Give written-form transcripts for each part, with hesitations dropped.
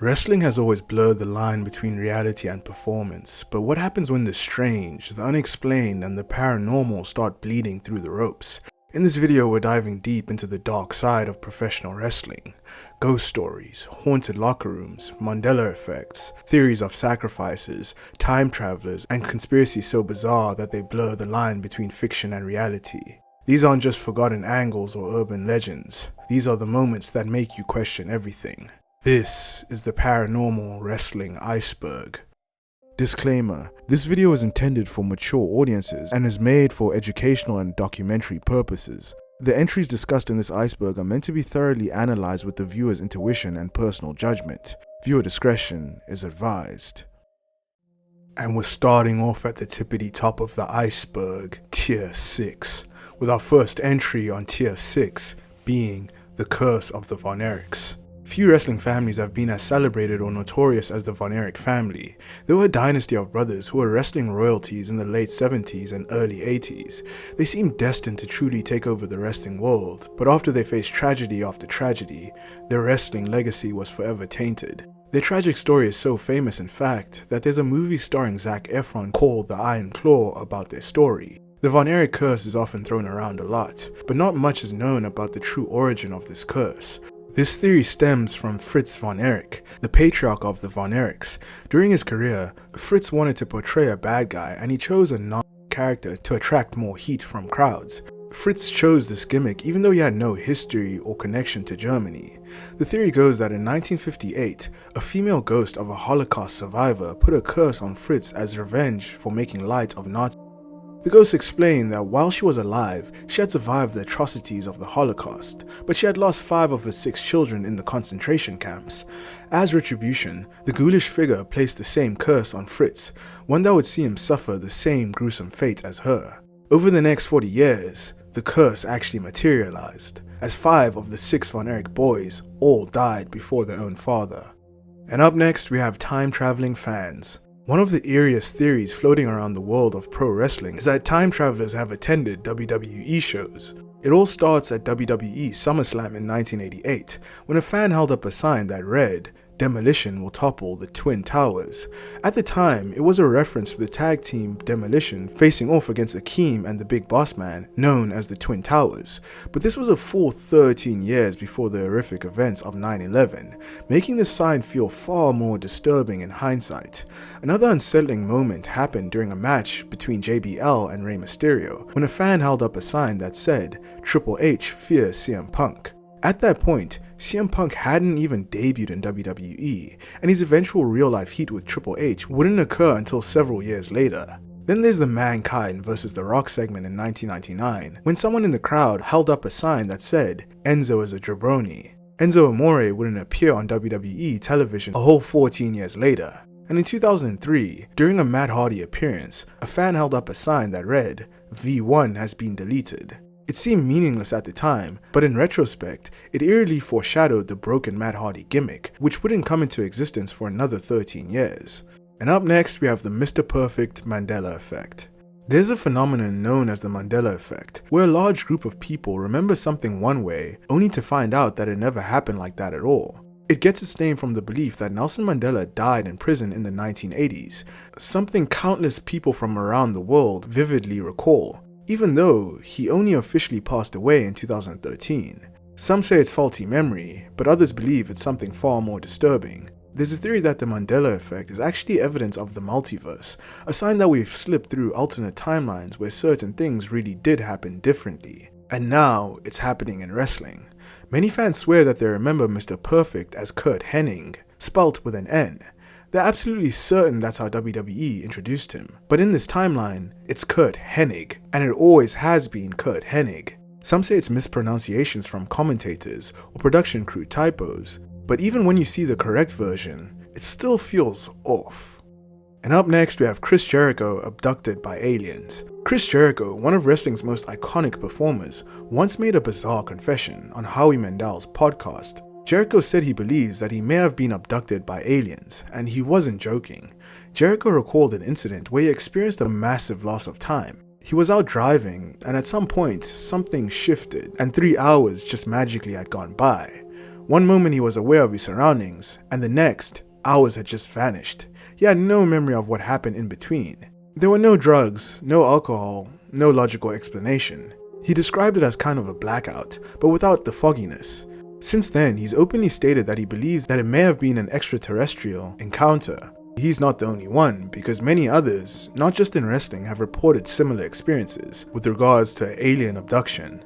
Wrestling has always blurred the line between reality and performance, but what happens when the strange, the unexplained, and the paranormal start bleeding through the ropes? In this video, we're diving deep into the dark side of professional wrestling. Ghost stories, haunted locker rooms, Mandela effects, theories of sacrifices, time travelers, and conspiracies so bizarre that they blur the line between fiction and reality. These aren't just forgotten angles or urban legends. These are the moments that make you question everything. This is the Paranormal Wrestling Iceberg. Disclaimer: this video is intended for mature audiences and is made for educational and documentary purposes. The entries discussed in this iceberg are meant to be thoroughly analyzed with the viewer's intuition and personal judgment. Viewer discretion is advised. And we're starting off at the tippity top of the iceberg, Tier 6, with our first entry on Tier 6 being the Curse of the Von Erichs. Few wrestling families have been as celebrated or notorious as the Von Erich family. They were a dynasty of brothers who were wrestling royalties in the late 70s and early 80s. They seemed destined to truly take over the wrestling world, but after they faced tragedy after tragedy, their wrestling legacy was forever tainted. Their tragic story is so famous, in fact, that there's a movie starring Zac Efron called The Iron Claw about their story. The Von Erich curse is often thrown around a lot, but not much is known about the true origin of this curse. This theory stems from Fritz Von Erich, the patriarch of the Von Erichs. During his career, Fritz wanted to portray a bad guy and he chose a non-character to attract more heat from crowds. Fritz chose this gimmick even though he had no history or connection to Germany. The theory goes that in 1958, a female ghost of a Holocaust survivor put a curse on Fritz as revenge for making light of Nazis. The ghost explained that while she was alive, she had survived the atrocities of the Holocaust, but she had lost 5 of her 6 children in the concentration camps. As retribution, the ghoulish figure placed the same curse on Fritz, one that would see him suffer the same gruesome fate as her. Over the next 40 years, the curse actually materialized, as 5 of the 6 Von Erich boys all died before their own father. And up next, we have time-traveling fans. One of the eeriest theories floating around the world of pro wrestling is that time travelers have attended WWE shows. It all starts at WWE SummerSlam in 1988, when a fan held up a sign that read, "Demolition will topple the Twin Towers." At the time, it was a reference to the tag team Demolition facing off against Akeem and the Big Boss Man, known as the Twin Towers. But this was a full 13 years before the horrific events of 9/11, making the sign feel far more disturbing in hindsight. Another unsettling moment happened during a match between JBL and Rey Mysterio, when a fan held up a sign that said, "Triple H fears CM Punk." At that point, CM Punk hadn't even debuted in WWE, and his eventual real-life heat with Triple H wouldn't occur until several years later. Then there's the Mankind vs. The Rock segment in 1999, when someone in the crowd held up a sign that said, "Enzo is a jabroni." Enzo Amore wouldn't appear on WWE television a whole 14 years later. And in 2003, during a Matt Hardy appearance, a fan held up a sign that read, "V1 has been deleted." It seemed meaningless at the time, but in retrospect, it eerily foreshadowed the broken Matt Hardy gimmick, which wouldn't come into existence for another 13 years. And up next, we have the Mr. Perfect Mandela Effect. There's a phenomenon known as the Mandela Effect, where a large group of people remember something one way, only to find out that it never happened like that at all. It gets its name from the belief that Nelson Mandela died in prison in the 1980s, something countless people from around the world vividly recall, even though he only officially passed away in 2013. Some say it's faulty memory, but others believe it's something far more disturbing. There's a theory that the Mandela Effect is actually evidence of the multiverse, a sign that we've slipped through alternate timelines where certain things really did happen differently. And now, it's happening in wrestling. Many fans swear that they remember Mr. Perfect as Curt Hennig, spelt with an N. They're absolutely certain that's how WWE introduced him. But in this timeline, it's Curt Hennig, and it always has been Curt Hennig. Some say it's mispronunciations from commentators or production crew typos, but even when you see the correct version, it still feels off. And up next, we have Chris Jericho abducted by aliens. Chris Jericho, one of wrestling's most iconic performers, once made a bizarre confession on Howie Mandel's podcast. Jericho said he believes that he may have been abducted by aliens, and he wasn't joking. Jericho recalled an incident where he experienced a massive loss of time. He was out driving, and at some point, something shifted, and 3 hours just magically had gone by. One moment he was aware of his surroundings, and the next, hours had just vanished. He had no memory of what happened in between. There were no drugs, no alcohol, no logical explanation. He described it as kind of a blackout, but without the fogginess. Since then, he's openly stated that he believes that it may have been an extraterrestrial encounter. He's not the only one, because many others, not just in wrestling, have reported similar experiences with regards to alien abduction.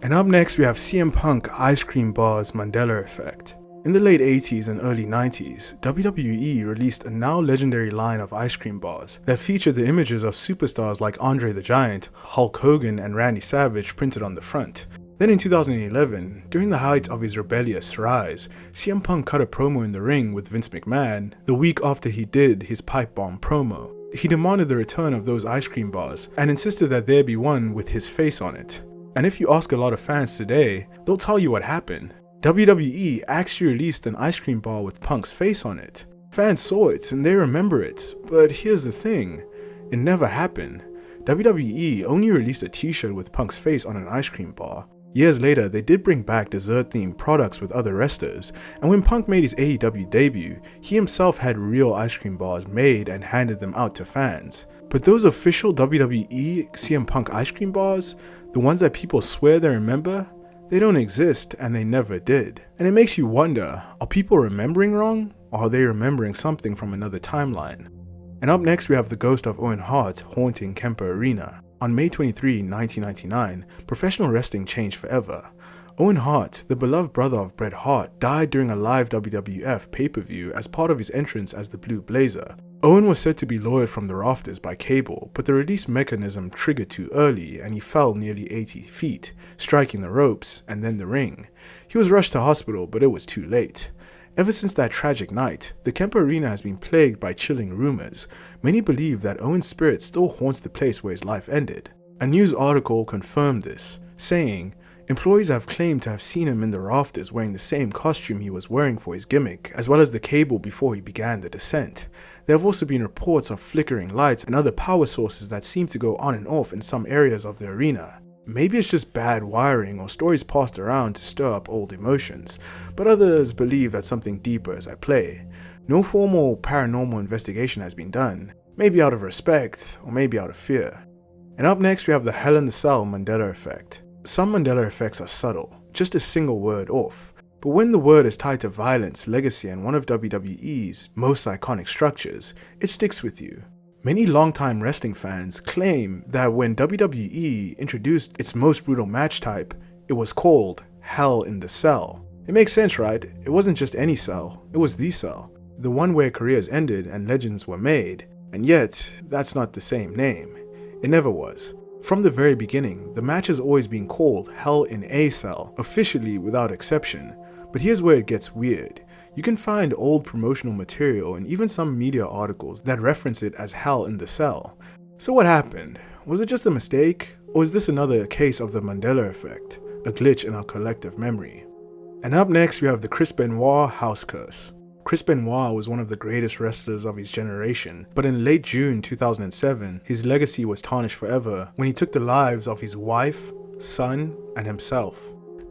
And up next, we have CM Punk Ice Cream Bar's Mandela Effect. In the late 80s and early 90s, WWE released a now legendary line of ice cream bars that featured the images of superstars like Andre the Giant, Hulk Hogan, and Randy Savage printed on the front. Then in 2011, during the height of his rebellious rise, CM Punk cut a promo in the ring with Vince McMahon the week after he did his pipe bomb promo. He demanded the return of those ice cream bars and insisted that there be one with his face on it. And if you ask a lot of fans today, they'll tell you what happened. WWE actually released an ice cream bar with Punk's face on it. Fans saw it and they remember it, but here's the thing, it never happened. WWE only released a t-shirt with Punk's face on an ice cream bar. Years later, they did bring back dessert-themed products with other wrestlers, and when Punk made his AEW debut, he himself had real ice cream bars made and handed them out to fans. But those official WWE CM Punk ice cream bars, the ones that people swear they remember, they don't exist and they never did. And it makes you wonder, are people remembering wrong, or are they remembering something from another timeline? And up next we have the ghost of Owen Hart haunting Kemper Arena. On May 23, 1999, professional wrestling changed forever. Owen Hart, the beloved brother of Bret Hart, died during a live WWF pay-per-view as part of his entrance as the Blue Blazer. Owen was said to be lowered from the rafters by cable, but the release mechanism triggered too early and he fell nearly 80 feet, striking the ropes and then the ring. He was rushed to hospital, but it was too late. Ever since that tragic night, the Kemper Arena has been plagued by chilling rumors. Many believe that Owen's spirit still haunts the place where his life ended. A news article confirmed this, saying, employees have claimed to have seen him in the rafters wearing the same costume he was wearing for his gimmick, as well as the cable before he began the descent. There have also been reports of flickering lights and other power sources that seem to go on and off in some areas of the arena. Maybe it's just bad wiring or stories passed around to stir up old emotions, but others believe that something deeper is at play. No formal paranormal investigation has been done, maybe out of respect or maybe out of fear. And up next we have the Hell in the Cell Mandela Effect. Some Mandela effects are subtle, just a single word off. But when the word is tied to violence, legacy, and one of WWE's most iconic structures, it sticks with you. Many longtime wrestling fans claim that when WWE introduced its most brutal match type, it was called Hell in the Cell. It makes sense, right? It wasn't just any cell, it was the cell. The one where careers ended and legends were made. And yet, that's not the same name. It never was. From the very beginning, the match has always been called Hell in a Cell, officially without exception. But here's where it gets weird. You can find old promotional material and even some media articles that reference it as Hell in the Cell. So what happened? Was it just a mistake? Or is this another case of the Mandela Effect, a glitch in our collective memory? And up next we have the Chris Benoit House Curse. Chris Benoit was one of the greatest wrestlers of his generation, but in late June 2007, his legacy was tarnished forever when he took the lives of his wife, son, and himself.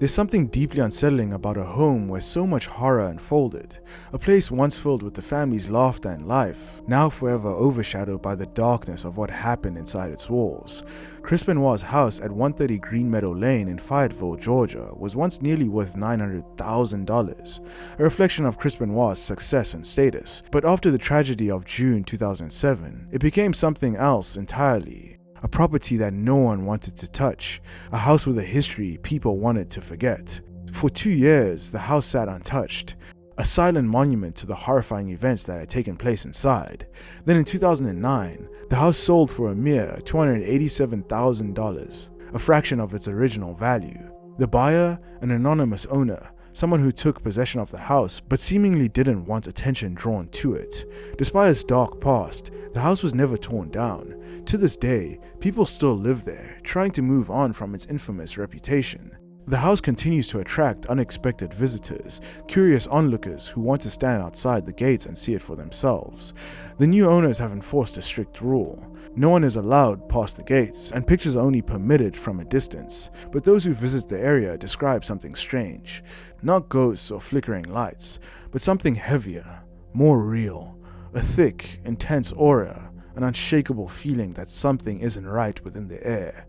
There's something deeply unsettling about a home where so much horror unfolded, a place once filled with the family's laughter and life, now forever overshadowed by the darkness of what happened inside its walls. Chris Benoit's house at 130 Green Meadow Lane in Fayetteville, Georgia was once nearly worth $900,000, a reflection of Chris Benoit's success and status. But after the tragedy of June 2007, it became something else entirely. A property that no one wanted to touch, a house with a history people wanted to forget. For 2 years, the house sat untouched, a silent monument to the horrifying events that had taken place inside. Then in 2009, the house sold for a mere $287,000, a fraction of its original value. The buyer, an anonymous owner, someone who took possession of the house but seemingly didn't want attention drawn to it. Despite its dark past, the house was never torn down. To this day, people still live there, trying to move on from its infamous reputation. The house continues to attract unexpected visitors, curious onlookers who want to stand outside the gates and see it for themselves. The new owners have enforced a strict rule. No one is allowed past the gates, and pictures are only permitted from a distance. But those who visit the area describe something strange. Not ghosts or flickering lights, but something heavier, more real. A thick, intense aura, an unshakable feeling that something isn't right within the air.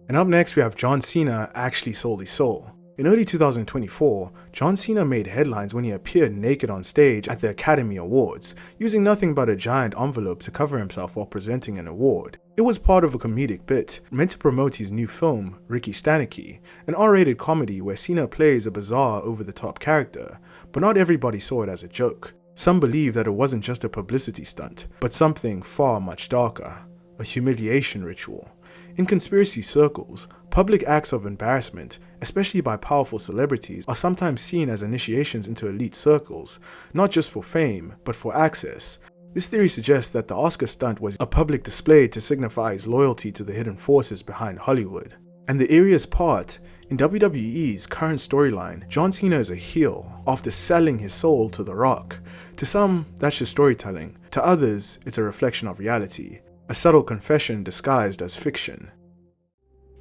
And up next we have John Cena actually sold his soul. In early 2024, John Cena made headlines when he appeared naked on stage at the Academy Awards, using nothing but a giant envelope to cover himself while presenting an award. It was part of a comedic bit, meant to promote his new film, Ricky Stanicky, an R-rated comedy where Cena plays a bizarre, over-the-top character, but not everybody saw it as a joke. Some believe that it wasn't just a publicity stunt, but something far much darker, a humiliation ritual. In conspiracy circles, public acts of embarrassment, especially by powerful celebrities, are sometimes seen as initiations into elite circles, not just for fame, but for access. This theory suggests that the Oscar stunt was a public display to signify his loyalty to the hidden forces behind Hollywood. And the eeriest part, in WWE's current storyline, John Cena is a heel after selling his soul to The Rock. To some, that's just storytelling. To others, it's a reflection of reality. A subtle confession disguised as fiction.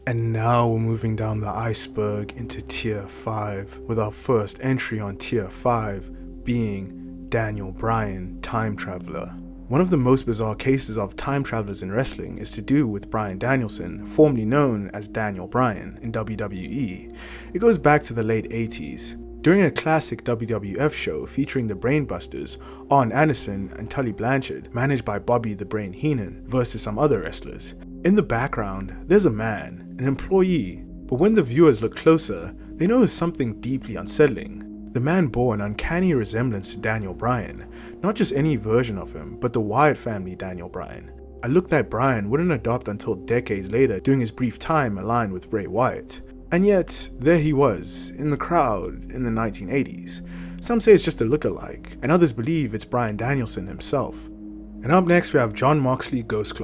And now we're moving down the iceberg into Tier 5, with our first entry on Tier 5 being Daniel Bryan, Time Traveler. One of the most bizarre cases of time travelers in wrestling is to do with Bryan Danielson, formerly known as Daniel Bryan in WWE. It goes back to the late 80s. During a classic WWF show featuring the Brainbusters, Arn Anderson and Tully Blanchard, managed by Bobby the Brain Heenan, versus some other wrestlers. In the background, there's a man, an employee, but when the viewers look closer, they notice something deeply unsettling. The man bore an uncanny resemblance to Daniel Bryan, not just any version of him, but the Wyatt family Daniel Bryan. A look that Bryan wouldn't adopt until decades later during his brief time aligned with Bray Wyatt. And yet, there he was, in the crowd in the 1980s. Some say it's just a look-alike, and others believe it's Bryan Danielson himself. And up next we have Jon Moxley Ghost.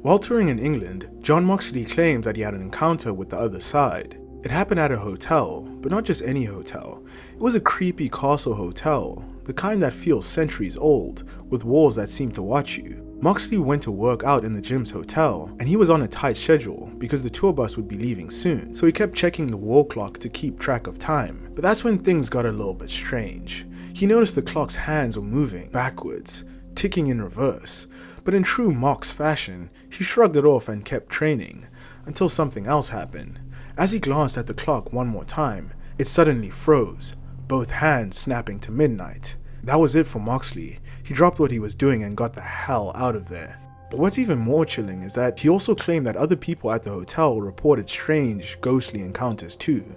While touring in England, Jon Moxley claims that he had an encounter with the other side. It happened at a hotel, but not just any hotel. It was a creepy castle hotel, the kind that feels centuries old, with walls that seem to watch you. Moxley went to work out in the gym's hotel, and he was on a tight schedule because the tour bus would be leaving soon, so he kept checking the wall clock to keep track of time. But that's when things got a little bit strange. He noticed the clock's hands were moving backwards, ticking in reverse, but in true Mox fashion, he shrugged it off and kept training, until something else happened. As he glanced at the clock one more time, it suddenly froze, both hands snapping to midnight. That was it for Moxley. He dropped what he was doing and got the hell out of there. But what's even more chilling is that he also claimed that other people at the hotel reported strange, ghostly encounters too.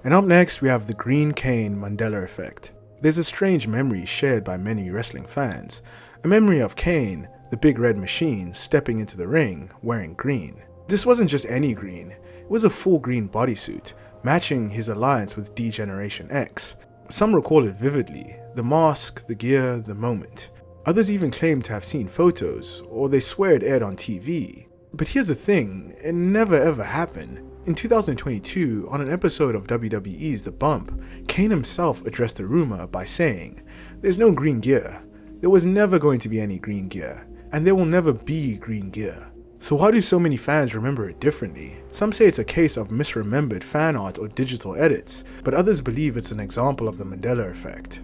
And up next we have the Green Kane Mandela Effect. There's a strange memory shared by many wrestling fans. A memory of Kane, the big red machine, stepping into the ring wearing green. This wasn't just any green, it was a full green bodysuit, matching his alliance with D-Generation X. Some recall it vividly, the mask, the gear, the moment. Others even claim to have seen photos, or they swear it aired on TV. But here's the thing, it never ever happened. In 2022, on an episode of WWE's The Bump, Kane himself addressed the rumor by saying, "There's no green gear. There was never going to be any green gear, and there will never be green gear." So why do so many fans remember it differently? Some say it's a case of misremembered fan art or digital edits, but others believe it's an example of the Mandela Effect.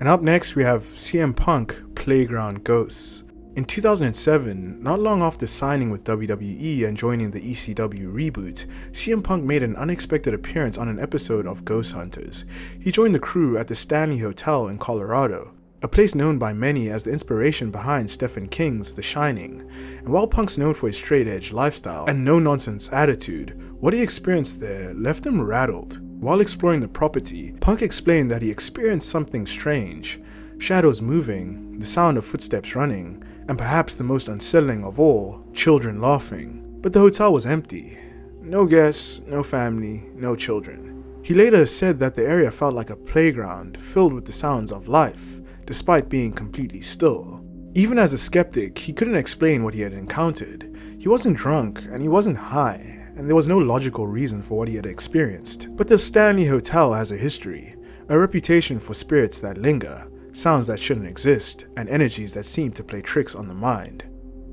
And up next we have CM Punk Playground Ghosts. In 2007, not long after signing with WWE and joining the ECW reboot, CM Punk made an unexpected appearance on an episode of Ghost Hunters. He joined the crew at the Stanley Hotel in Colorado, a place known by many as the inspiration behind Stephen King's The Shining. And while Punk's known for his straight-edge lifestyle and no-nonsense attitude, what he experienced there left him rattled. While exploring the property, Punk explained that he experienced something strange. Shadows moving, the sound of footsteps running, and perhaps the most unsettling of all, children laughing. But the hotel was empty. No guests, no family, no children. He later said that the area felt like a playground filled with the sounds of life, despite being completely still. Even as a skeptic, he couldn't explain what he had encountered. He wasn't drunk and he wasn't high, and there was no logical reason for what he had experienced. But the Stanley Hotel has a history, a reputation for spirits that linger, sounds that shouldn't exist, and energies that seem to play tricks on the mind.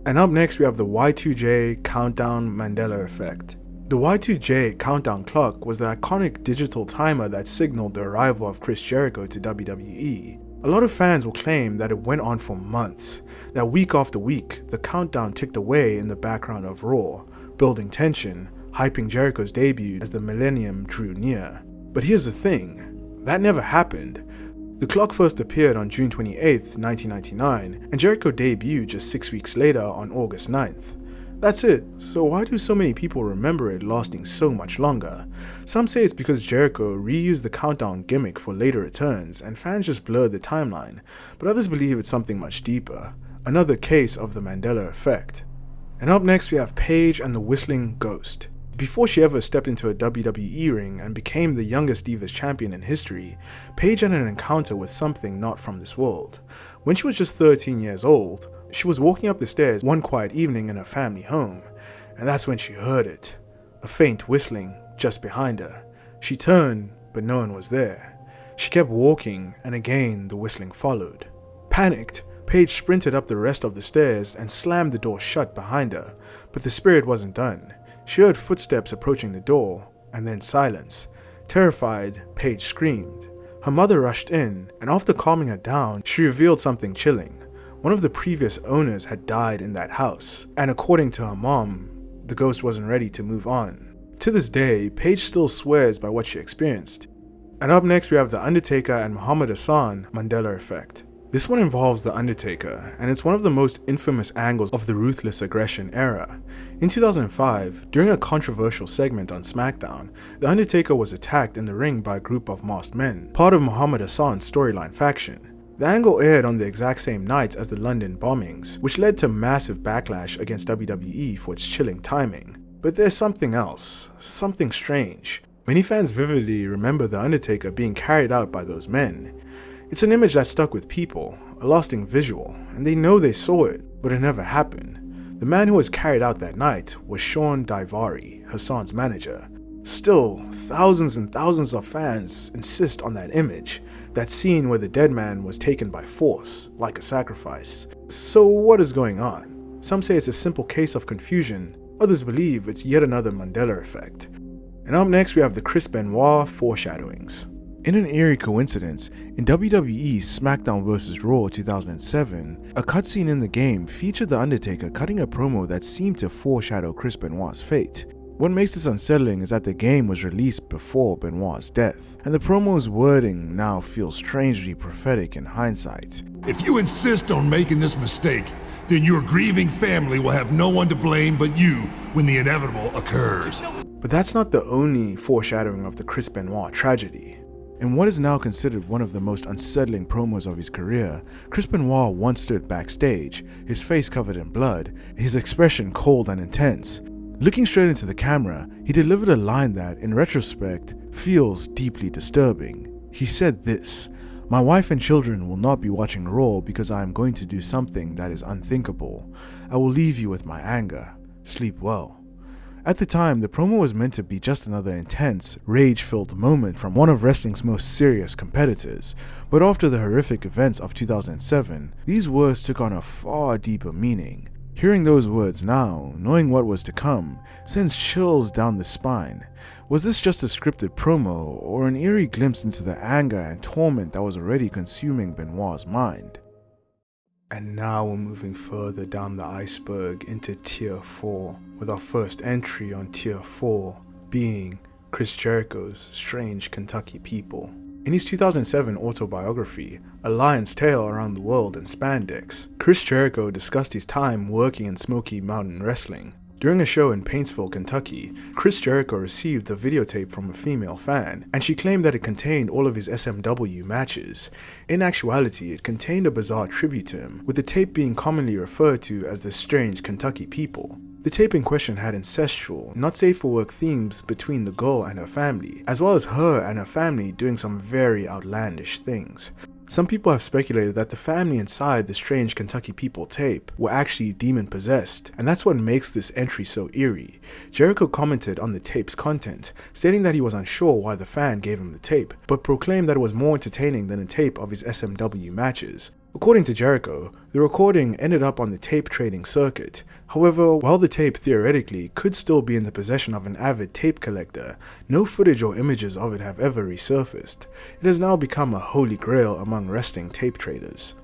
And up next we have the Y2J Countdown Mandela Effect. The Y2J Countdown clock was the iconic digital timer that signaled the arrival of Chris Jericho to WWE. A lot of fans will claim that it went on for months, that week after week, the countdown ticked away in the background of Raw, building tension, hyping Jericho's debut as the millennium drew near. But here's the thing, that never happened. The clock first appeared on June 28, 1999, and Jericho debuted just 6 weeks later on August 9th. That's it, so why do so many people remember it lasting so much longer? Some say it's because Jericho reused the countdown gimmick for later returns and fans just blurred the timeline, but others believe it's something much deeper, another case of the Mandela Effect. And up next we have Paige and the Whistling Ghost. Before she ever stepped into a WWE ring and became the youngest Divas champion in history, Paige had an encounter with something not from this world. When she was just 13 years old, she was walking up the stairs one quiet evening in her family home, and that's when she heard it. A faint whistling just behind her. She turned, but no one was there. She kept walking, and again the whistling followed. Panicked, Paige sprinted up the rest of the stairs and slammed the door shut behind her, but the spirit wasn't done. She heard footsteps approaching the door, and then silence. Terrified, Paige screamed. Her mother rushed in, and after calming her down, she revealed something chilling. One of the previous owners had died in that house, and according to her mom, the ghost wasn't ready to move on. To this day, Paige still swears by what she experienced. And up next we have the Undertaker and Muhammad Hassan Mandela Effect. This one involves the Undertaker, and it's one of the most infamous angles of the ruthless aggression era. In 2005, during a controversial segment on SmackDown, the Undertaker was attacked in the ring by a group of masked men, part of Muhammad Hassan's storyline faction. The angle aired on the exact same nights as the London bombings, which led to massive backlash against WWE for its chilling timing. But there's something else, something strange. Many fans vividly remember the Undertaker being carried out by those men. It's an image that stuck with people, a lasting visual, and they know they saw it, but it never happened. The man who was carried out that night was Shawn, Hassan's manager. Still, thousands and thousands of fans insist on that image, that scene where the dead man was taken by force, like a sacrifice. So what is going on? Some say it's a simple case of confusion, others believe it's yet another Mandela Effect. And up next we have the Chris Benoit Foreshadowings. In an eerie coincidence, in WWE SmackDown vs. Raw 2007, a cutscene in the game featured The Undertaker cutting a promo that seemed to foreshadow Chris Benoit's fate. What makes this unsettling is that the game was released before Benoit's death, and the promo's wording now feels strangely prophetic in hindsight. If you insist on making this mistake, then your grieving family will have no one to blame but you when the inevitable occurs. But that's not the only foreshadowing of the Chris Benoit tragedy. In what is now considered one of the most unsettling promos of his career, Chris Benoit once stood backstage, his face covered in blood, his expression cold and intense. Looking straight into the camera, he delivered a line that, in retrospect, feels deeply disturbing. He said this: "My wife and children will not be watching Raw because I am going to do something that is unthinkable. I will leave you with my anger. Sleep well." At the time, the promo was meant to be just another intense, rage-filled moment from one of wrestling's most serious competitors, but after the horrific events of 2007, these words took on a far deeper meaning. Hearing those words now, knowing what was to come, sends chills down the spine. Was this just a scripted promo, or an eerie glimpse into the anger and torment that was already consuming Benoit's mind? And now we're moving further down the iceberg into Tier 4, with our first entry on Tier 4 being Chris Jericho's Strange Kentucky People. In his 2007 autobiography, A Lion's Tale Around the World in Spandex, Chris Jericho discussed his time working in Smoky Mountain Wrestling. During a show in Paintsville, Kentucky, Chris Jericho received a videotape from a female fan, and she claimed that it contained all of his SMW matches. In actuality, it contained a bizarre tribute to him, with the tape being commonly referred to as the Strange Kentucky People. The tape in question had incestual, not safe for work themes between the girl and her family, as well as her and her family doing some very outlandish things. Some people have speculated that the family inside the strange Kentucky People tape were actually demon-possessed, and that's what makes this entry so eerie. Jericho commented on the tape's content, stating that he was unsure why the fan gave him the tape, but proclaimed that it was more entertaining than a tape of his SMW matches. According to Jericho, the recording ended up on the tape trading circuit. However, while the tape theoretically could still be in the possession of an avid tape collector, no footage or images of it have ever resurfaced. It has now become a holy grail among wrestling tape traders.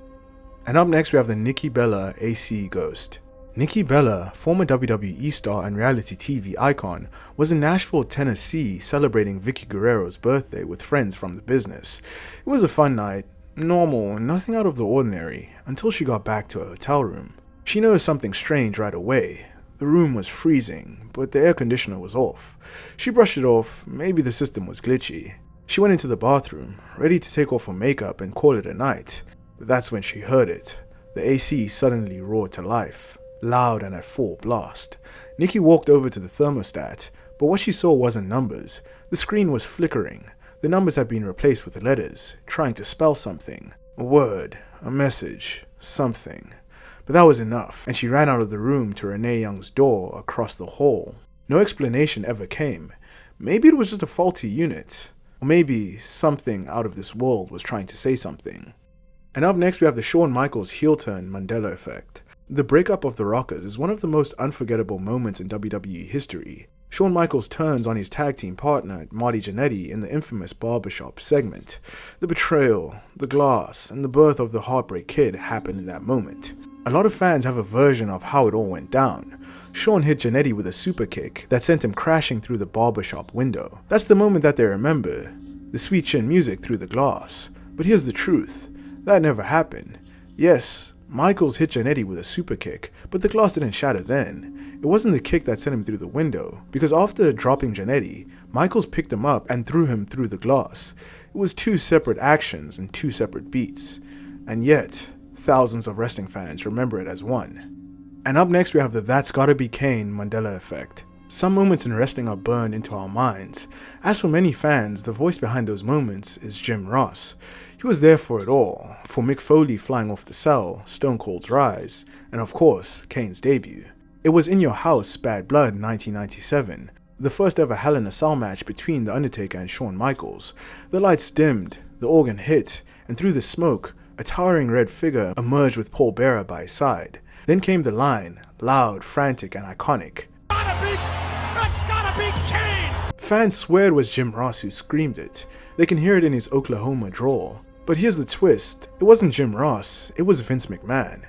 And up next we have the Nikki Bella AC Ghost. Nikki Bella, former WWE star and reality TV icon, was in Nashville, Tennessee celebrating Vicky Guerrero's birthday with friends from the business. It was a fun night. Normal, nothing out of the ordinary, until she got back to her hotel room. She noticed something strange right away. The room was freezing, but the air conditioner was off. She brushed it off, maybe the system was glitchy. She went into the bathroom, ready to take off her makeup and call it a night. But that's when she heard it. The AC suddenly roared to life, loud and at full blast. Nikki walked over to the thermostat, but what she saw wasn't numbers. The screen was flickering. The numbers had been replaced with letters, trying to spell something. A word, a message, something. But that was enough, and she ran out of the room to Renee Young's door across the hall. No explanation ever came. Maybe it was just a faulty unit. Or maybe something out of this world was trying to say something. And up next we have the Shawn Michaels heel turn Mandela Effect. The breakup of the Rockers is one of the most unforgettable moments in WWE history. Shawn Michaels turns on his tag team partner, Marty Jannetty, in the infamous barbershop segment. The betrayal, the glass, and the birth of the Heartbreak Kid happened in that moment. A lot of fans have a version of how it all went down. Shawn hit Jannetty with a super kick that sent him crashing through the barbershop window. That's the moment that they remember, the sweet chin music through the glass. But here's the truth, that never happened. Yes, Michaels hit Jannetty with a super kick, but the glass didn't shatter then. It wasn't the kick that sent him through the window, because after dropping Jannetty, Michaels picked him up and threw him through the glass. It was two separate actions and two separate beats. And yet, thousands of wrestling fans remember it as one. And up next we have the That's Gotta Be Kane Mandela Effect. Some moments in wrestling are burned into our minds. As for many fans, the voice behind those moments is Jim Ross. He was there for it all, for Mick Foley flying off the cell, Stone Cold's rise, and of course, Kane's debut. It was In Your House, Bad Blood 1997, the first ever Hell in a Cell match between The Undertaker and Shawn Michaels. The lights dimmed, the organ hit, and through the smoke, a towering red figure emerged with Paul Bearer by his side. Then came the line, loud, frantic, and iconic. That's gotta be Kane! Fans swear it was Jim Ross who screamed it. They can hear it in his Oklahoma drawl. But here's the twist, it wasn't Jim Ross, it was Vince McMahon.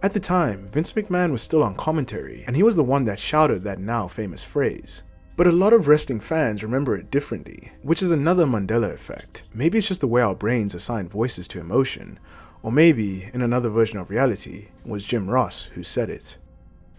At the time, Vince McMahon was still on commentary, and he was the one that shouted that now famous phrase. But a lot of wrestling fans remember it differently, which is another Mandela effect. Maybe it's just the way our brains assign voices to emotion, or maybe, in another version of reality, it was Jim Ross who said it.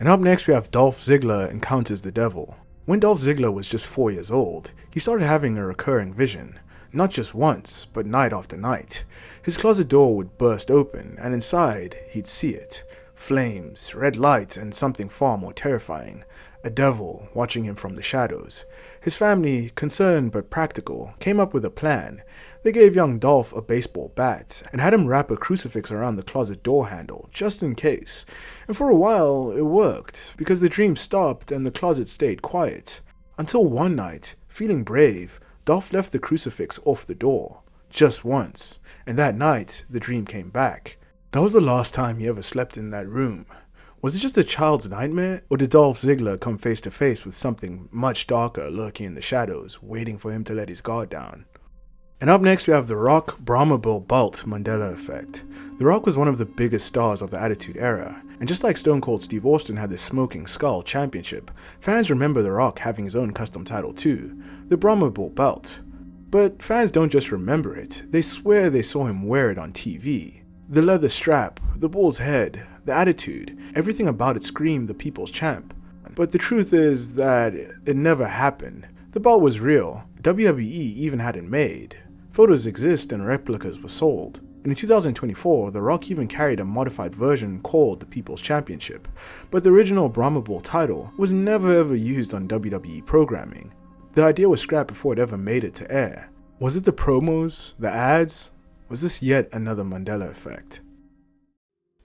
And up next we have Dolph Ziggler encounters the devil. When Dolph Ziggler was just 4 years old, he started having a recurring vision. Not just once, but night after night. His closet door would burst open, and inside, he'd see it. Flames, red light, and something far more terrifying. A devil watching him from the shadows. His family, concerned but practical, came up with a plan. They gave young Dolph a baseball bat, and had him wrap a crucifix around the closet door handle, just in case. And for a while, it worked, because the dream stopped and the closet stayed quiet. Until one night, feeling brave, Dolph left the crucifix off the door, just once, and that night, the dream came back. That was the last time he ever slept in that room. Was it just a child's nightmare, or did Dolph Ziggler come face to face with something much darker lurking in the shadows, waiting for him to let his guard down? And up next we have The Rock Brahma Bull Belt Mandela Effect. The Rock was one of the biggest stars of the Attitude Era, and just like Stone Cold Steve Austin had the Smoking Skull Championship, fans remember The Rock having his own custom title too, the Brahma Bull Belt. But fans don't just remember it, they swear they saw him wear it on TV. The leather strap, the bull's head, the attitude, everything about it screamed the people's champ. But the truth is that it never happened. The belt was real, WWE even had it made. Photos exist and replicas were sold. And in 2024, The Rock even carried a modified version called the People's Championship. But the original Brahma Bull title was never ever used on WWE programming. The idea was scrapped before it ever made it to air. Was it the promos, the ads, Was this yet another Mandela effect?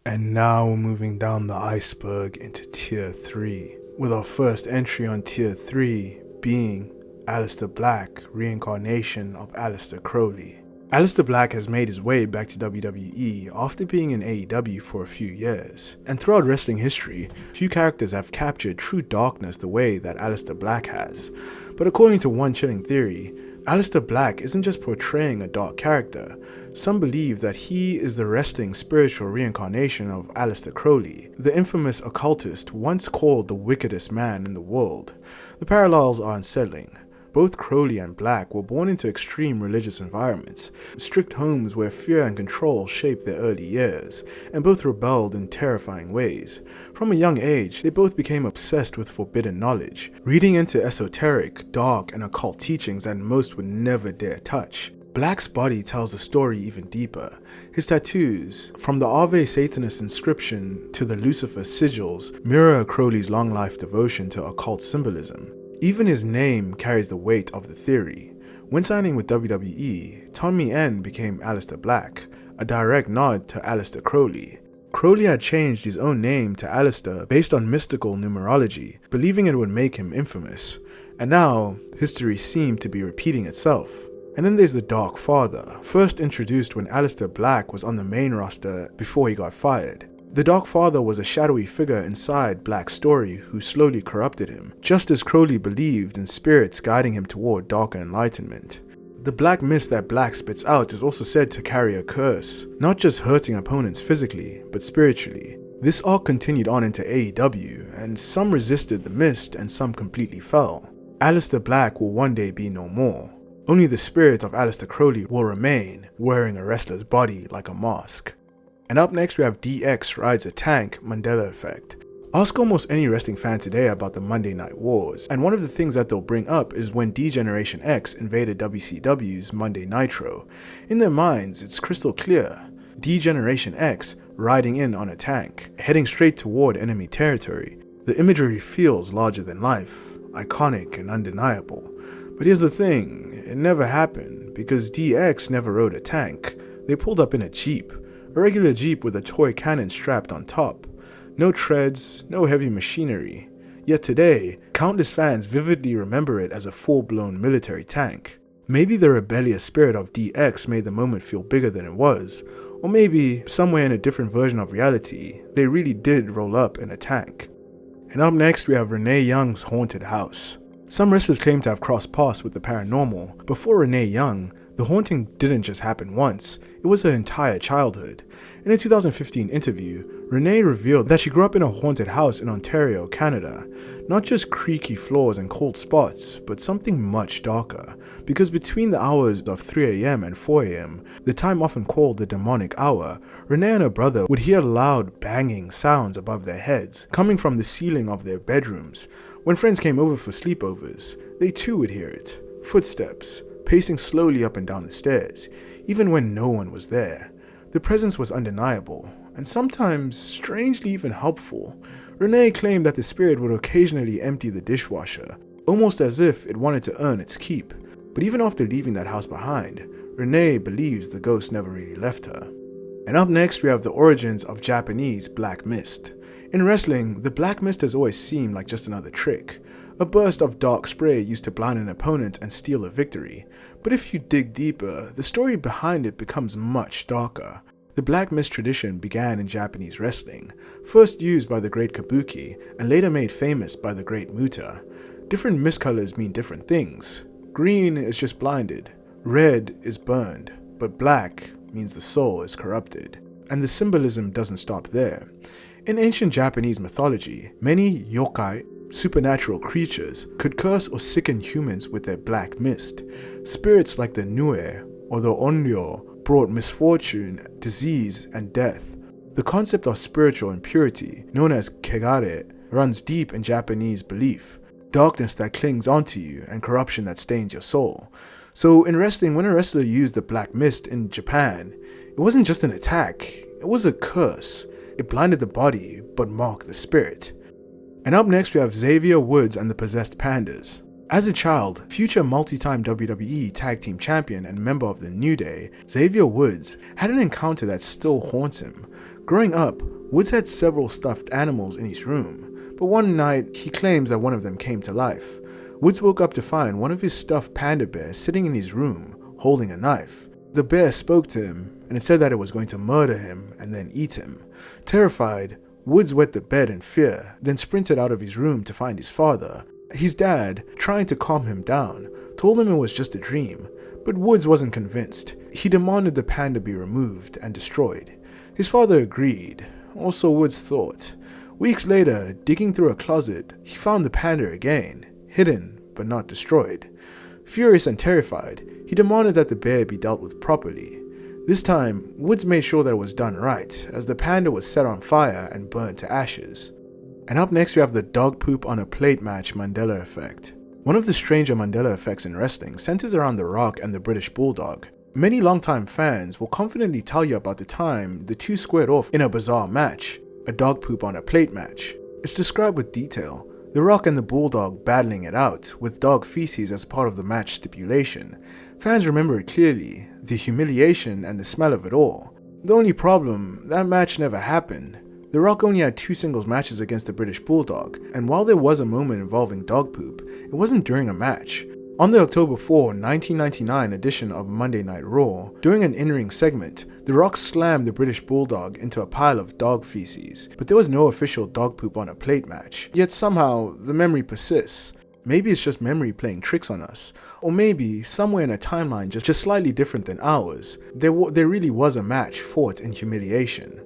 And now we're moving down the iceberg into Tier 3, with our first entry on Tier 3 being Aleister Black, reincarnation of Aleister Crowley. Aleister Black has made his way back to WWE after being in AEW for a few years, and throughout wrestling history, few characters have captured true darkness the way that Aleister Black has. But according to one chilling theory, Aleister Black isn't just portraying a dark character. Some believe that he is the wrestling spiritual reincarnation of Aleister Crowley, the infamous occultist once called the wickedest man in the world. The parallels are unsettling. Both Crowley and Black were born into extreme religious environments, strict homes where fear and control shaped their early years, and both rebelled in terrifying ways. From a young age, they both became obsessed with forbidden knowledge, reading into esoteric, dark, and occult teachings that most would never dare touch. Black's body tells the story even deeper. His tattoos, from the Ave Satanis inscription to the Lucifer sigils, mirror Crowley's long life devotion to occult symbolism. Even his name carries the weight of the theory. When signing with WWE, Tommy N became Aleister Black, a direct nod to Aleister Crowley. Crowley had changed his own name to Aleister based on mystical numerology, believing it would make him infamous. And now, history seemed to be repeating itself. And then there's the Dark Father, first introduced when Aleister Black was on the main roster before he got fired. The Dark Father was a shadowy figure inside Black's story who slowly corrupted him, just as Crowley believed in spirits guiding him toward darker enlightenment. The black mist that Black spits out is also said to carry a curse, not just hurting opponents physically, but spiritually. This arc continued on into AEW, and some resisted the mist and some completely fell. Aleister Black will one day be no more. Only the spirit of Aleister Crowley will remain, wearing a wrestler's body like a mask. And up next we have DX rides a tank, Mandela Effect. Ask almost any wrestling fan today about the Monday Night Wars, and one of the things that they'll bring up is when D-Generation X invaded WCW's Monday Nitro. In their minds, it's crystal clear. D-Generation X riding in on a tank, heading straight toward enemy territory. The imagery feels larger than life, iconic and undeniable. But here's the thing, it never happened, because DX never rode a tank. They pulled up in a Jeep. A regular Jeep with a toy cannon strapped on top. No treads, no heavy machinery. Yet today, countless fans vividly remember it as a full-blown military tank. Maybe the rebellious spirit of DX made the moment feel bigger than it was, or maybe, somewhere in a different version of reality, they really did roll up in a tank. And up next we have Renee Young's haunted house. Some wrestlers claim to have crossed paths with the paranormal. Before Renee Young, the haunting didn't just happen once, it was her entire childhood. In a 2015 interview, Renee revealed that she grew up in a haunted house in Ontario, Canada. Not just creaky floors and cold spots, but something much darker. Because between the hours of 3 AM and 4 AM, the time often called the demonic hour, Renee and her brother would hear loud banging sounds above their heads, coming from the ceiling of their bedrooms. When friends came over for sleepovers, they too would hear it. Footsteps, pacing slowly up and down the stairs, even when no one was there. The presence was undeniable, and sometimes strangely even helpful. Renee claimed that the spirit would occasionally empty the dishwasher, almost as if it wanted to earn its keep. But even after leaving that house behind, Renee believes the ghost never really left her. And up next we have the origins of Japanese Black Mist. In wrestling, the Black Mist has always seemed like just another trick. A burst of dark spray used to blind an opponent and steal a victory. But if you dig deeper, the story behind it becomes much darker. The Black Mist tradition began in Japanese wrestling, first used by the great Kabuki and later made famous by the great Muta. Different mist colors mean different things. Green is just blinded, red is burned, but black means the soul is corrupted. And the symbolism doesn't stop there. In ancient Japanese mythology, many yokai, supernatural creatures, could curse or sicken humans with their black mist. Spirits like the Nue or the Onryo brought misfortune, disease, and death. The concept of spiritual impurity, known as kegare, runs deep in Japanese belief. Darkness that clings onto you and corruption that stains your soul. So in wrestling, when a wrestler used the black mist in Japan, it wasn't just an attack, it was a curse. It blinded the body, but marked the spirit. And up next we have Xavier Woods and the Possessed Pandas. As a child, future multi-time WWE Tag Team Champion and member of the New Day, Xavier Woods had an encounter that still haunts him. Growing up, Woods had several stuffed animals in his room, but one night he claims that one of them came to life. Woods woke up to find one of his stuffed panda bears sitting in his room, holding a knife. The bear spoke to him, and it said that it was going to murder him and then eat him. Terrified, Woods wet the bed in fear, then sprinted out of his room to find his father. His dad, trying to calm him down, told him it was just a dream, but Woods wasn't convinced. He demanded the panda be removed and destroyed. His father agreed, also Woods thought. Weeks later, digging through a closet, he found the panda again, hidden but not destroyed. Furious and terrified, he demanded that the bear be dealt with properly. This time, Woods made sure that it was done right, as the panda was set on fire and burned to ashes. And up next we have the dog poop on a plate match Mandela Effect. One of the stranger Mandela effects in wrestling centers around The Rock and the British Bulldog. Many longtime fans will confidently tell you about the time the two squared off in a bizarre match, a dog poop on a plate match. It's described with detail, The Rock and the Bulldog battling it out, with dog feces as part of the match stipulation. Fans remember it clearly, the humiliation and the smell of it all. The only problem, that match never happened. The Rock only had 2 singles matches against the British Bulldog, and while there was a moment involving dog poop, it wasn't during a match. On the October 4, 1999 edition of Monday Night Raw, during an in-ring segment, The Rock slammed the British Bulldog into a pile of dog feces, but there was no official dog poop on a plate match. Yet somehow, the memory persists. Maybe it's just memory playing tricks on us, or maybe somewhere in a timeline just slightly different than ours, there really was a match fought in humiliation.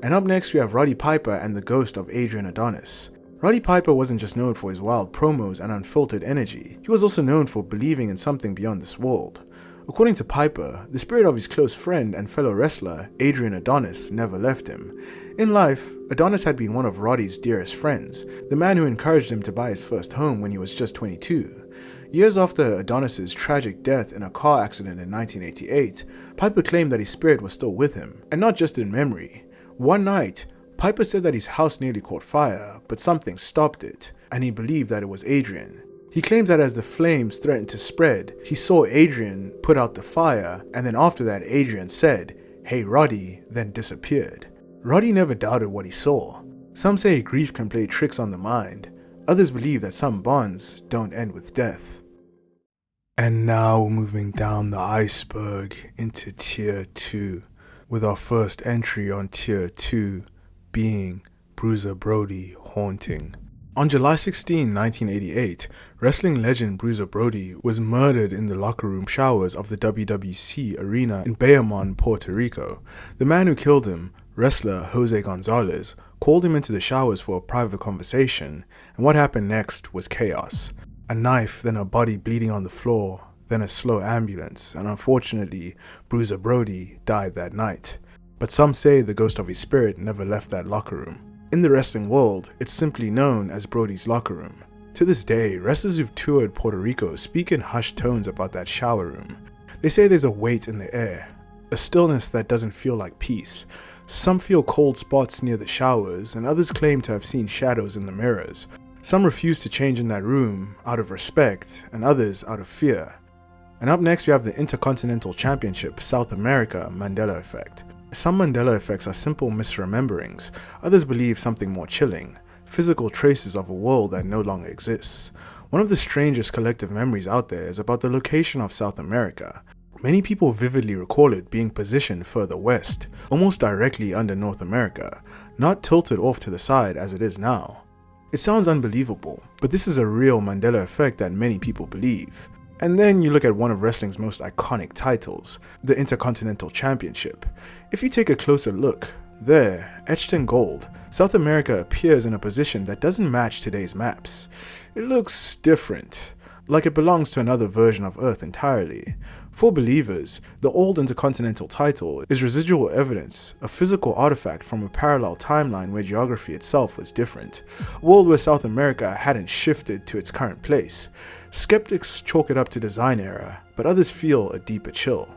And up next we have Roddy Piper and the ghost of Adrian Adonis. Roddy Piper wasn't just known for his wild promos and unfiltered energy, he was also known for believing in something beyond this world. According to Piper, the spirit of his close friend and fellow wrestler, Adrian Adonis, never left him. In life, Adonis had been one of Roddy's dearest friends, the man who encouraged him to buy his first home when he was just 22. Years after Adonis's tragic death in a car accident in 1988, Piper claimed that his spirit was still with him, and not just in memory. One night, Piper said that his house nearly caught fire, but something stopped it, and he believed that it was Adrian. He claims that as the flames threatened to spread, he saw Adrian put out the fire, and then after that Adrian said, "Hey Roddy," then disappeared. Roddy never doubted what he saw. Some say grief can play tricks on the mind, others believe that some bonds don't end with death. And now moving down the iceberg into Tier 2. With our first entry on Tier 2 being Bruiser Brody Haunting. On July 16, 1988, wrestling legend Bruiser Brody was murdered in the locker room showers of the WWC arena in Bayamon, Puerto Rico. The man who killed him, wrestler Jose Gonzalez, called him into the showers for a private conversation, and what happened next was chaos. A knife, then a body bleeding on the floor, then a slow ambulance, and unfortunately, Bruiser Brody died that night. But some say the ghost of his spirit never left that locker room. In the wrestling world, it's simply known as Brody's locker room. To this day, wrestlers who've toured Puerto Rico speak in hushed tones about that shower room. They say there's a weight in the air, a stillness that doesn't feel like peace. Some feel cold spots near the showers, and others claim to have seen shadows in the mirrors. Some refuse to change in that room out of respect, and others out of fear. And up next we have the Intercontinental Championship South America Mandela Effect. Some Mandela effects are simple misrememberings, others believe something more chilling, physical traces of a world that no longer exists. One of the strangest collective memories out there is about the location of South America. Many people vividly recall it being positioned further west, almost directly under North America, not tilted off to the side as it is now. It sounds unbelievable, but this is a real Mandela effect that many people believe. And then you look at one of wrestling's most iconic titles, the Intercontinental Championship. If you take a closer look, there, etched in gold, South America appears in a position that doesn't match today's maps. It looks different, like it belongs to another version of Earth entirely. For believers, the old Intercontinental title is residual evidence, a physical artifact from a parallel timeline where geography itself was different, a world where South America hadn't shifted to its current place. Skeptics chalk it up to design error, but others feel a deeper chill.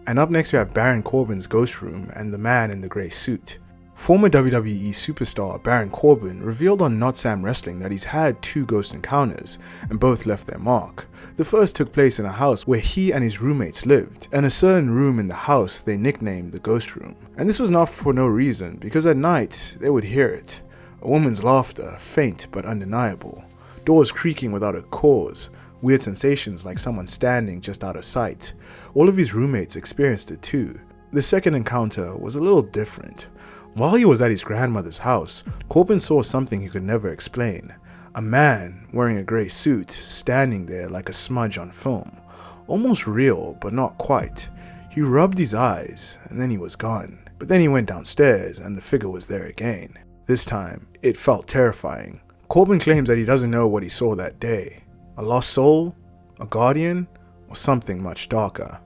And up next we have Baron Corbin's Ghost Room and the man in the grey suit. Former WWE superstar Baron Corbin revealed on Not Sam Wrestling that he's had 2 ghost encounters, and both left their mark. The first took place in a house where he and his roommates lived, and a certain room in the house they nicknamed the Ghost Room. And this was not for no reason, because at night they would hear it. A woman's laughter, faint but undeniable. Doors creaking without a cause. Weird sensations like someone standing just out of sight. All of his roommates experienced it too. The second encounter was a little different. While he was at his grandmother's house, Corbin saw something he could never explain. A man wearing a grey suit standing there like a smudge on film. Almost real, but not quite. He rubbed his eyes and then he was gone. But then he went downstairs and the figure was there again. This time, it felt terrifying. Corbin claims that he doesn't know what he saw that day. A lost soul? A guardian? Or something much darker.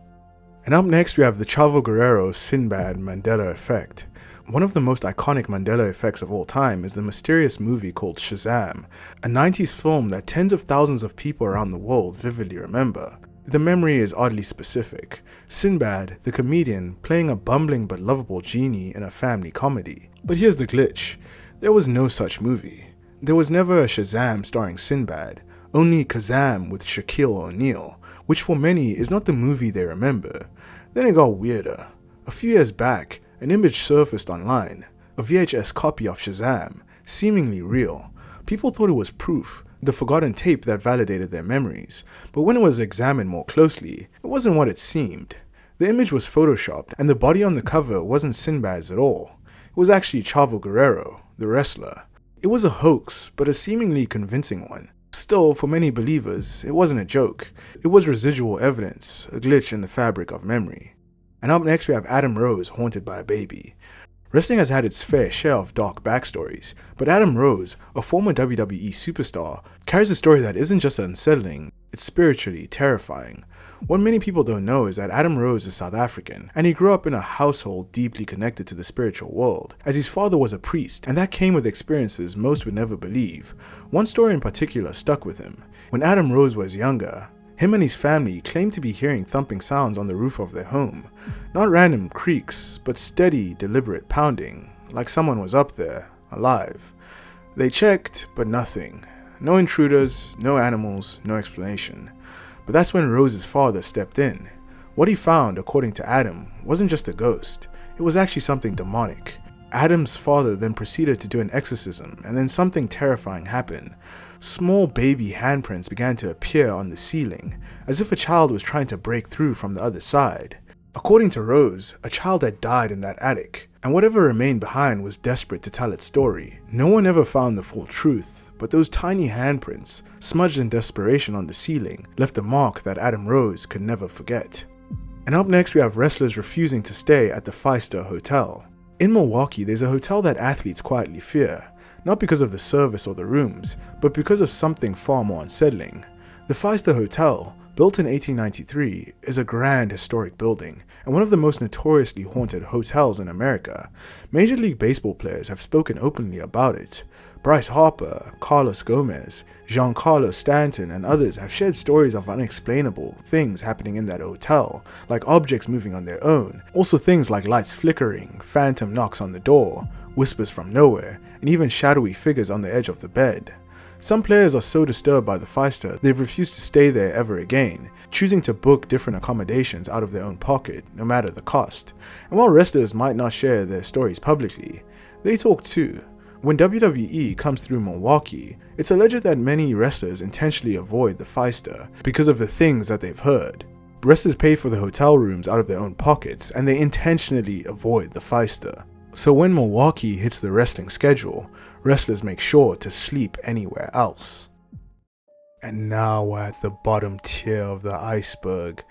And up next we have the Chavo Guerrero Sinbad Mandela Effect. One of the most iconic Mandela effects of all time is the mysterious movie called Shazam, a 90s film that tens of thousands of people around the world vividly remember. The memory is oddly specific. Sinbad, the comedian, playing a bumbling but lovable genie in a family comedy. But here's the glitch. There was no such movie. There was never a Shazam starring Sinbad, only Kazam with Shaquille O'Neal, which for many is not the movie they remember. Then it got weirder. A few years back, an image surfaced online, a VHS copy of Shazam, seemingly real. People thought it was proof, the forgotten tape that validated their memories, but when it was examined more closely, it wasn't what it seemed. The image was photoshopped, and the body on the cover wasn't Sinbad's at all. It was actually Chavo Guerrero, the wrestler. It was a hoax, but a seemingly convincing one. Still, for many believers, it wasn't a joke. It was residual evidence, a glitch in the fabric of memory. And up next we have Adam Rose haunted by a baby. Wrestling has had its fair share of dark backstories, but Adam Rose, a former WWE superstar, carries a story that isn't just unsettling, it's spiritually terrifying. What many people don't know is that Adam Rose is South African, and he grew up in a household deeply connected to the spiritual world, as his father was a priest, and that came with experiences most would never believe. One story in particular stuck with him. When Adam Rose was younger, him and his family claimed to be hearing thumping sounds on the roof of their home. Not random creaks, but steady, deliberate pounding, like someone was up there, alive. They checked, but nothing. No intruders, no animals, no explanation. But that's when Rose's father stepped in. What he found, according to Adam, wasn't just a ghost. It was actually something demonic. Adam's father then proceeded to do an exorcism, and then something terrifying happened. Small baby handprints began to appear on the ceiling, as if a child was trying to break through from the other side. According to Rose, a child had died in that attic, and whatever remained behind was desperate to tell its story. No one ever found the full truth, but those tiny handprints, smudged in desperation on the ceiling, left a mark that Adam Rose could never forget. And up next we have wrestlers refusing to stay at the 5-star hotel. In Milwaukee, there's a hotel that athletes quietly fear, not because of the service or the rooms, but because of something far more unsettling. The 5-star hotel, built in 1893, is a grand historic building, and one of the most notoriously haunted hotels in America. Major League Baseball players have spoken openly about it. Bryce Harper, Carlos Gomez, Giancarlo Stanton, and others have shared stories of unexplainable things happening in that hotel, like objects moving on their own. Also things like lights flickering, phantom knocks on the door, whispers from nowhere, and even shadowy figures on the edge of the bed. Some players are so disturbed by the 5-star they've refused to stay there ever again, choosing to book different accommodations out of their own pocket, no matter the cost. And while wrestlers might not share their stories publicly, they talk too. When WWE comes through Milwaukee, it's alleged that many wrestlers intentionally avoid the 5-star because of the things that they've heard. Wrestlers pay for the hotel rooms out of their own pockets, and they intentionally avoid the 5-star. So when Milwaukee hits the wrestling schedule, wrestlers make sure to sleep anywhere else. And now we're at the bottom tier of the iceberg,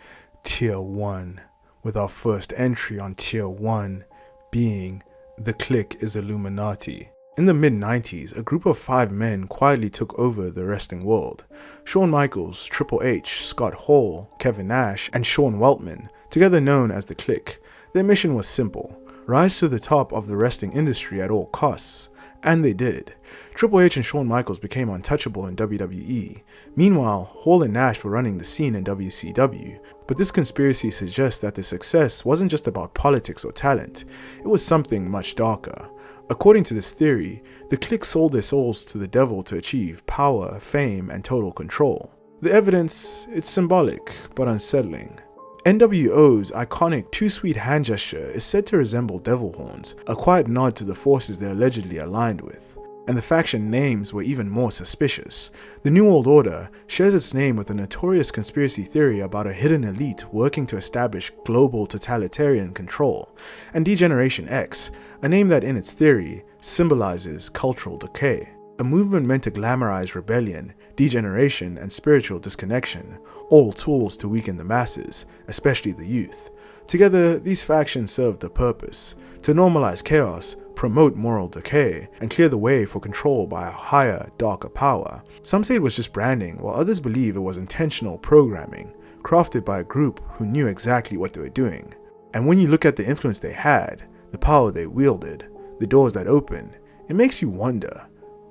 Tier 1, with our first entry on Tier 1 being the Kliq is Illuminati. In the mid-90s, a group of 5 men quietly took over the wrestling world. Shawn Michaels, Triple H, Scott Hall, Kevin Nash, and Sean Weltman, together known as the Kliq. Their mission was simple: rise to the top of the wrestling industry at all costs. And they did. Triple H and Shawn Michaels became untouchable in WWE. Meanwhile, Hall and Nash were running the scene in WCW. But this conspiracy suggests that the success wasn't just about politics or talent, it was something much darker. According to this theory, the Kliq sold their souls to the devil to achieve power, fame, and total control. The evidence, it's symbolic, but unsettling. NWO's iconic Too Sweet hand gesture is said to resemble devil horns, a quiet nod to the forces they're allegedly aligned with. And the faction names were even more suspicious. The New World Order shares its name with a notorious conspiracy theory about a hidden elite working to establish global totalitarian control, and Degeneration X, a name that in its theory symbolizes cultural decay. A movement meant to glamorize rebellion, degeneration, and spiritual disconnection, all tools to weaken the masses, especially the youth. Together, these factions served a purpose: to normalize chaos, promote moral decay, and clear the way for control by a higher, darker power. Some say it was just branding, while others believe it was intentional programming, crafted by a group who knew exactly what they were doing. And when you look at the influence they had, the power they wielded, the doors that opened, it makes you wonder,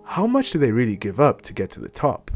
how much do they really give up to get to the top?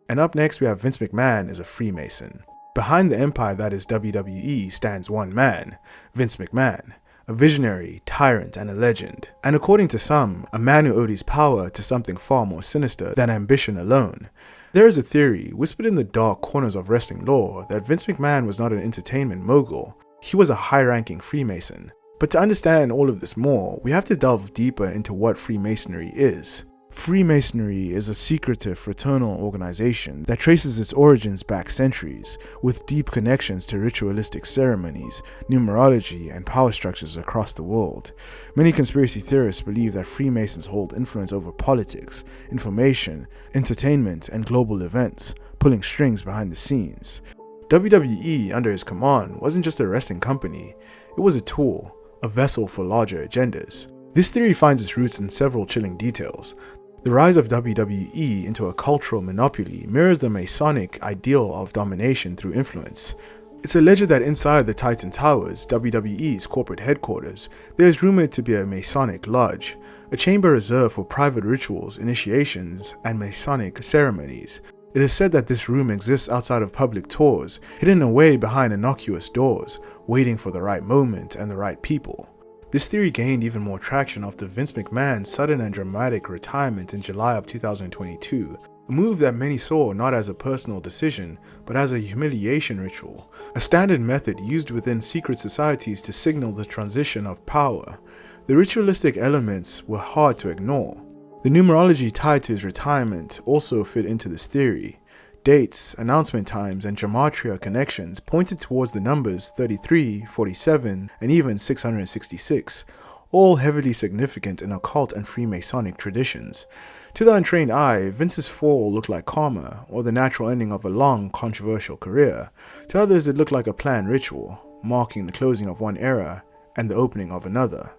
And up next we have Vince McMahon as a Freemason. Behind the empire that is WWE stands one man, Vince McMahon, a visionary, tyrant, and a legend. And according to some, a man who owed his power to something far more sinister than ambition alone. There is a theory, whispered in the dark corners of wrestling lore, that Vince McMahon was not an entertainment mogul, he was a high-ranking Freemason. But to understand all of this more, we have to delve deeper into what Freemasonry is. Freemasonry is a secretive fraternal organization that traces its origins back centuries, with deep connections to ritualistic ceremonies, numerology, and power structures across the world. Many conspiracy theorists believe that Freemasons hold influence over politics, information, entertainment, and global events, pulling strings behind the scenes. WWE, under his command, wasn't just a wrestling company, it was a tool, a vessel for larger agendas. This theory finds its roots in several chilling details. The rise of WWE into a cultural monopoly mirrors the Masonic ideal of domination through influence. It's alleged that inside the Titan Towers, WWE's corporate headquarters, there is rumored to be a Masonic lodge, a chamber reserved for private rituals, initiations, and Masonic ceremonies. It is said that this room exists outside of public tours, hidden away behind innocuous doors, waiting for the right moment and the right people. This theory gained even more traction after Vince McMahon's sudden and dramatic retirement in July of 2022, a move that many saw not as a personal decision, but as a humiliation ritual, a standard method used within secret societies to signal the transition of power. The ritualistic elements were hard to ignore. The numerology tied to his retirement also fit into this theory. Dates, announcement times, and gematria connections pointed towards the numbers 33, 47, and even 666, all heavily significant in occult and Freemasonic traditions. To the untrained eye, Vince's fall looked like karma, or the natural ending of a long, controversial career. To others, it looked like a planned ritual, marking the closing of one era and the opening of another.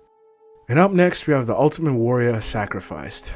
And up next, we have the Ultimate Warrior sacrificed.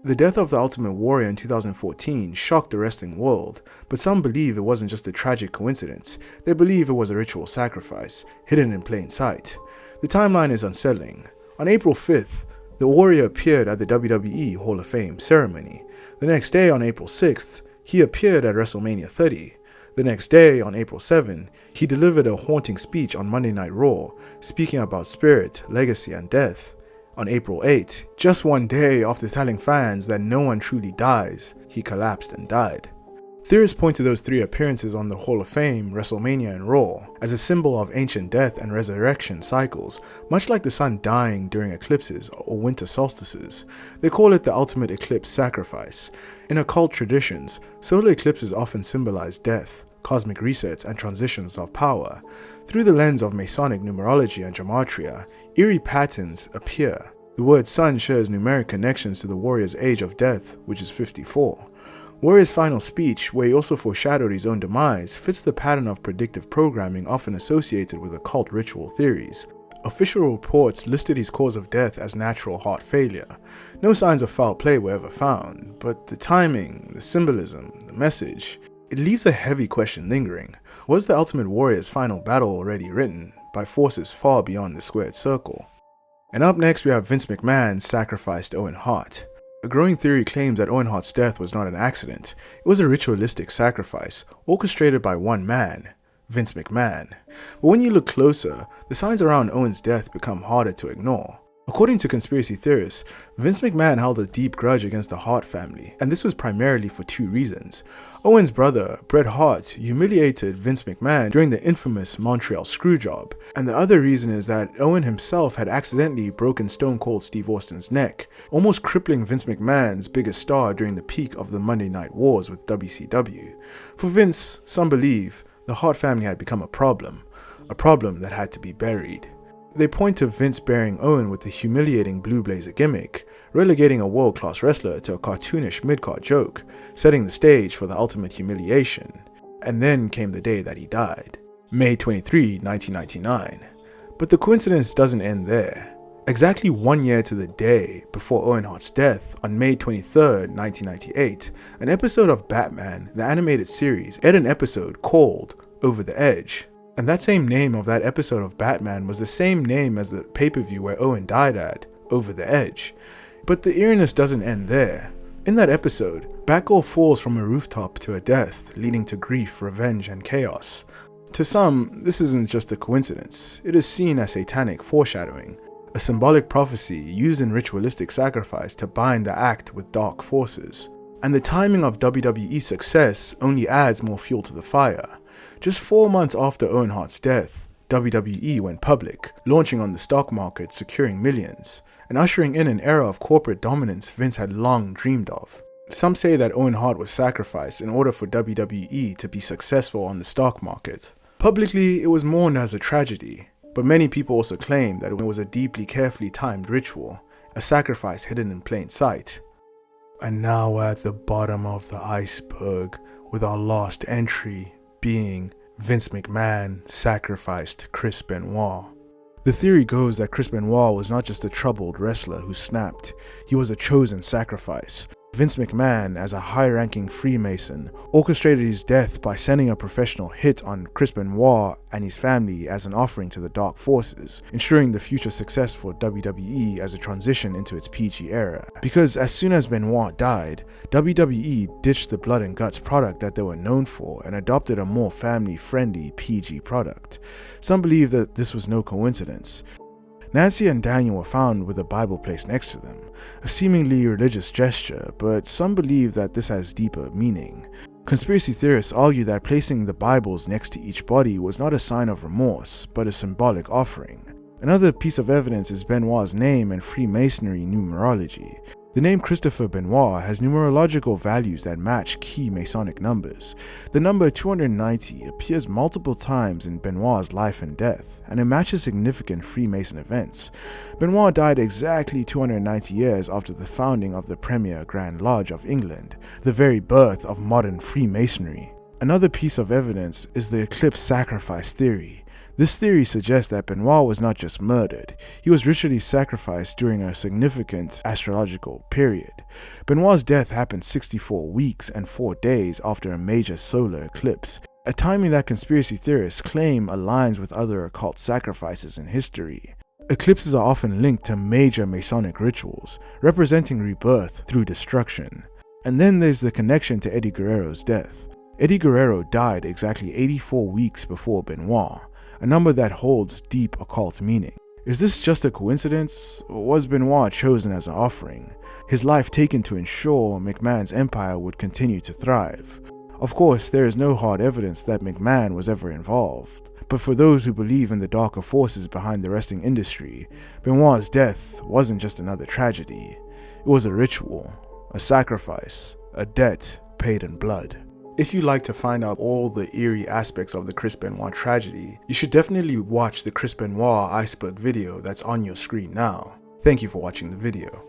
The death of the Ultimate Warrior in 2014 shocked the wrestling world, but some believe it wasn't just a tragic coincidence. They believe it was a ritual sacrifice, hidden in plain sight. The timeline is unsettling. On April 5th, the Warrior appeared at the WWE Hall of Fame ceremony. The next day, on April 6th, he appeared at WrestleMania 30. The next day, on April 7, he delivered a haunting speech on Monday Night Raw, speaking about spirit, legacy, and death. On April 8, just one day after telling fans that no one truly dies, he collapsed and died. Theorists point to those three appearances on the Hall of Fame, WrestleMania, and Raw as a symbol of ancient death and resurrection cycles, much like the sun dying during eclipses or winter solstices. They call it the ultimate eclipse sacrifice. In occult traditions, solar eclipses often symbolize death, cosmic resets, and transitions of power. Through the lens of Masonic numerology and gematria, eerie patterns appear. The word sun shares numeric connections to the warrior's age of death, which is 54. Warrior's final speech, where he also foreshadowed his own demise, fits the pattern of predictive programming often associated with occult ritual theories. Official reports listed his cause of death as natural heart failure. No signs of foul play were ever found, but the timing, the symbolism, the message, it leaves a heavy question lingering. Was the Ultimate Warrior's final battle already written by forces far beyond the squared circle? And up next we have Vince McMahon sacrificed Owen Hart. A growing theory claims that Owen Hart's death was not an accident. It was a ritualistic sacrifice, orchestrated by one man, Vince McMahon. But when you look closer, the signs around Owen's death become harder to ignore. According to conspiracy theorists, Vince McMahon held a deep grudge against the Hart family, and this was primarily for two reasons. Owen's brother, Bret Hart, humiliated Vince McMahon during the infamous Montreal Screwjob, and the other reason is that Owen himself had accidentally broken Stone Cold Steve Austin's neck, almost crippling Vince McMahon's biggest star during the peak of the Monday Night Wars with WCW. For Vince, some believe, the Hart family had become a problem that had to be buried. They point to Vince burying Owen with the humiliating Blue Blazer gimmick, relegating a world-class wrestler to a cartoonish mid-card joke, setting the stage for the ultimate humiliation. And then came the day that he died, May 23, 1999. But the coincidence doesn't end there. Exactly 1 year to the day before Owen Hart's death, on May 23, 1998, an episode of Batman, the animated series, aired an episode called Over the Edge. And that same name of that episode of Batman was the same name as the pay-per-view where Owen died at, Over the Edge. But the eeriness doesn't end there. In that episode, Batgirl falls from a rooftop to a death, leading to grief, revenge, and chaos. To some, this isn't just a coincidence. It is seen as satanic foreshadowing, a symbolic prophecy used in ritualistic sacrifice to bind the act with dark forces. And the timing of WWE's success only adds more fuel to the fire. Just 4 months after Owen Hart's death, WWE went public, launching on the stock market, securing millions, and ushering in an era of corporate dominance Vince had long dreamed of. Some say that Owen Hart was sacrificed in order for WWE to be successful on the stock market. Publicly, it was mourned as a tragedy, but many people also claim that it was a deeply carefully timed ritual, a sacrifice hidden in plain sight. And now we're at the bottom of the iceberg, with our last entry being Vince McMahon sacrificed Chris Benoit. The theory goes that Chris Benoit was not just a troubled wrestler who snapped, he was a chosen sacrifice. Vince McMahon, as a high-ranking Freemason, orchestrated his death by sending a professional hit on Chris Benoit and his family as an offering to the Dark Forces, ensuring the future success for WWE as a transition into its PG era. Because as soon as Benoit died, WWE ditched the blood and guts product that they were known for and adopted a more family-friendly PG product. Some believe that this was no coincidence. Nancy and Daniel were found with a Bible placed next to them, a seemingly religious gesture, but some believe that this has deeper meaning. Conspiracy theorists argue that placing the Bibles next to each body was not a sign of remorse, but a symbolic offering. Another piece of evidence is Benoit's name and Freemasonry numerology. The name Christopher Benoit has numerological values that match key Masonic numbers. The number 290 appears multiple times in Benoit's life and death, and it matches significant Freemason events. Benoit died exactly 290 years after the founding of the Premier Grand Lodge of England, the very birth of modern Freemasonry. Another piece of evidence is the eclipse sacrifice theory. This theory suggests that Benoit was not just murdered, he was ritually sacrificed during a significant astrological period. Benoit's death happened 64 weeks and 4 days after a major solar eclipse, a timing that conspiracy theorists claim aligns with other occult sacrifices in history. Eclipses are often linked to major Masonic rituals, representing rebirth through destruction. And then there's the connection to Eddie Guerrero's death. Eddie Guerrero died exactly 84 weeks before Benoit, a number that holds deep occult meaning. Is this just a coincidence, or was Benoit chosen as an offering, his life taken to ensure McMahon's empire would continue to thrive? Of course, there is no hard evidence that McMahon was ever involved, but for those who believe in the darker forces behind the wrestling industry, Benoit's death wasn't just another tragedy. It was a ritual, a sacrifice, a debt paid in blood. If you'd like to find out all the eerie aspects of the Chris Benoit tragedy, you should definitely watch the Chris Benoit Iceberg video that's on your screen now. Thank you for watching the video.